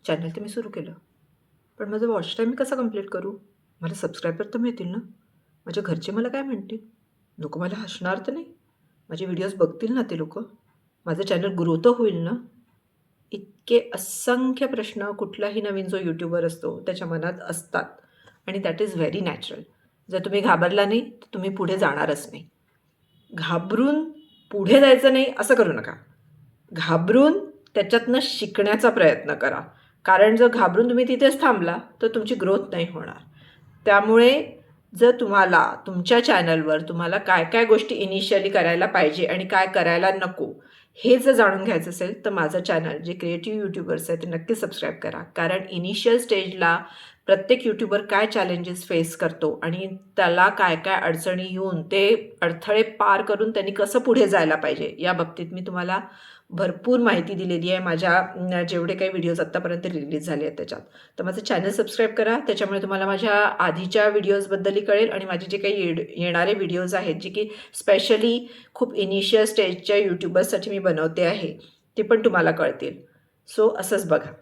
Channel तर मी सुरू केलं, पण माझं वॉच टाईम मी कसा कंप्लीट करू? मला सबस्क्रायबर तर मिळतील ना? माझ्या घरचे मला काय म्हणतील? लोकं मला हसणार तर नाही? माझे व्हिडिओज बघतील ना ते लोकं? माझं चॅनल ग्रो तर होईल ना? इतके असंख्य प्रश्न कुठलाही नवीन जो यूट्यूबर असतो त्याच्या मनात असतात आणि दॅट इज व्हेरी नॅचरल. जर तुम्ही घाबरला नाही, तर तुम्ही पुढे जाणारच नाही. घाबरून पुढे जायचं नाही असं करू नका. घाबरून त्याच्यातनं शिकण्याचा प्रयत्न करा. कारण जर घाबरून तुम्ही तिथेच थांबला, तर तुमची ग्रोथ नाही होणार. त्यामुळे जर तुम्हाला तुमच्या चॅनलवर तुम्हाला काय-काय गोष्टी इनिशियली करायला पाहिजे आणि काय करायला नको, हे जर जाणून घ्यायचं असेल, तर माझं चॅनल जे क्रिएटिव्ह यूट्यूबर्स आहेत, ते नक्कीच सबस्क्राईब करा. कारण इनिशियल स्टेजला प्रत्येक यूट्यूबर काय चॅलेंजेस फेस करतो आणि त्याला काय-काय अडचणी येऊन ते अडथळे पार करून त्यांनी कसं पुढे जायला पाहिजे, या बाबतीत मी तुम्हाला भरपूर माहिती दिलेली आहे माझ्या जेवढे काही व्हिडिओज आत्तापर्यंत रिलीज झाले आहेत त्याच्यात. तर माझं चॅनल सबस्क्राईब करा. त्याच्यामुळे तुम्हाला माझ्या आधीच्या व्हिडिओजबद्दलही कळेल आणि माझे जे काही येणारे व्हिडिओज आहेत, जे की स्पेशली खूप इनिशियल स्टेजच्या यूट्यूबर्ससाठी मी बनवते आहे, ते पण तुम्हाला कळतील. सो असंच बघा.